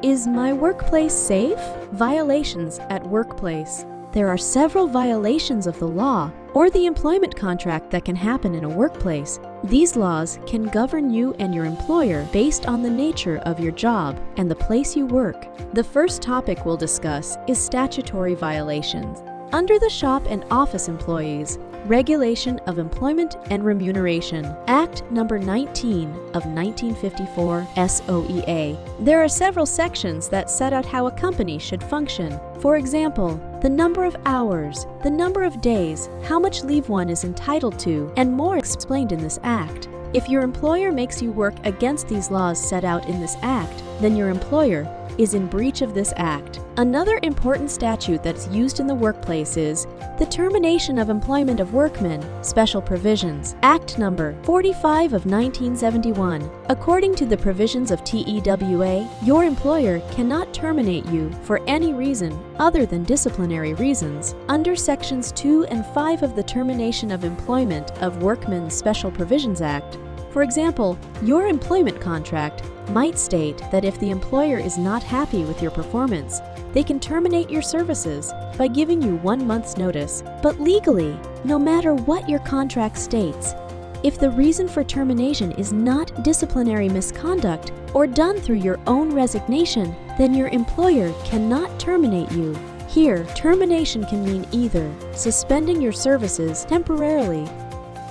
Is my workplace safe? Violations at workplace. There are several violations of the law or the employment contract that can happen in a workplace. These laws can govern you and your employer based on the nature of your job and the place you work. The first topic we'll discuss is statutory violations. Under the Shop and Office Employees Regulation of Employment and Remuneration, Act Number 19 of 1954 SOEA, there are several sections that set out how a company should function. For example, the number of hours, the number of days, how much leave one is entitled to, and more explained in this Act. If your employer makes you work against these laws set out in this Act, then your employer is in breach of this Act. Another important statute that's used in the workplace is the Termination of Employment of Workmen, Special Provisions, Act Number 45 of 1971. According to the provisions of TEWA, your employer cannot terminate you for any reason other than disciplinary reasons. Under Sections 2 and 5 of the Termination of Employment of Workmen's Special Provisions Act, for example, your employment contract might state that if the employer is not happy with your performance, they can terminate your services by giving you 1 month's notice. But legally, no matter what your contract states, if the reason for termination is not disciplinary misconduct or done through your own resignation, then your employer cannot terminate you. Here, termination can mean either suspending your services temporarily,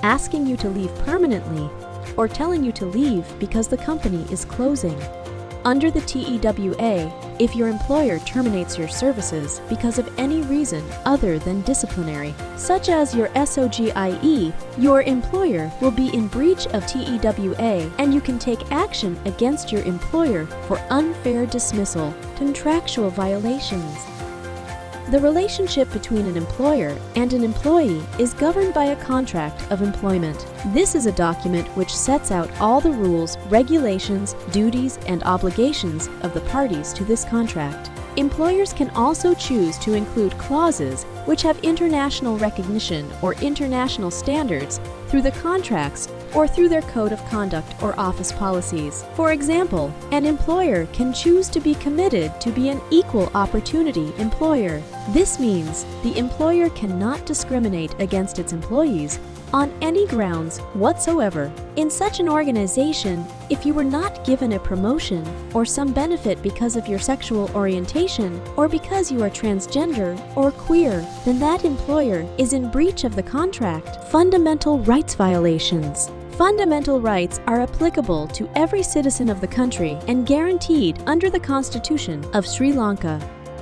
asking you to leave permanently, or telling you to leave because the company is closing. Under the TEWA, if your employer terminates your services because of any reason other than disciplinary, such as your SOGIE, your employer will be in breach of TEWA and you can take action against your employer for unfair dismissal, contractual violations. The relationship between an employer and an employee is governed by a contract of employment. This is a document which sets out all the rules, regulations, duties, and obligations of the parties to this contract. Employers can also choose to include clauses which have international recognition or international standards through the contracts or through their code of conduct or office policies. For example, an employer can choose to be committed to be an equal opportunity employer. This means the employer cannot discriminate against its employees on any grounds whatsoever. In such an organization, if you were not given a promotion or some benefit because of your sexual orientation or because you are transgender or queer, then that employer is in breach of the contract. Fundamental rights violations. Fundamental rights are applicable to every citizen of the country and guaranteed under the Constitution of Sri Lanka.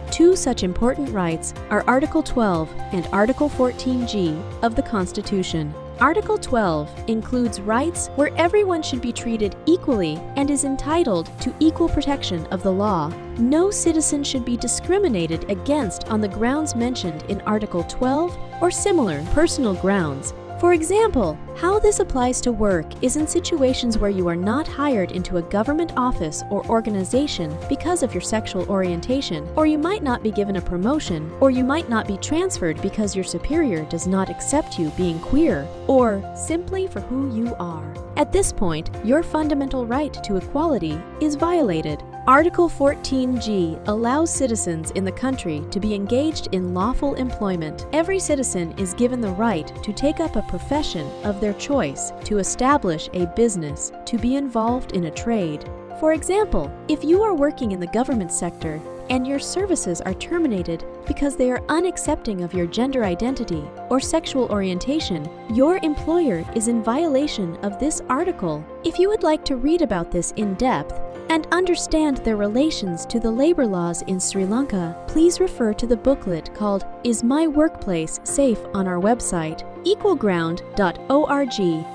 Two such important rights are Article 12 and Article 14G of the Constitution. Article 12 includes rights where everyone should be treated equally and is entitled to equal protection of the law. No citizen should be discriminated against on the grounds mentioned in Article 12 or similar personal grounds. For example, how this applies to work is in situations where you are not hired into a government office or organization because of your sexual orientation, or you might not be given a promotion, or you might not be transferred because your superior does not accept you being queer, or simply for who you are. At this point, your fundamental right to equality is violated. Article 14G allows citizens in the country to be engaged in lawful employment. Every citizen is given the right to take up a profession of their choice, to establish a business, to be involved in a trade. For example, if you are working in the government sector and your services are terminated because they are unaccepting of your gender identity or sexual orientation, your employer is in violation of this article. If you would like to read about this in depth, and understand their relations to the labor laws in Sri Lanka, please refer to the booklet called Is My Workplace Safe on our website, equalground.org.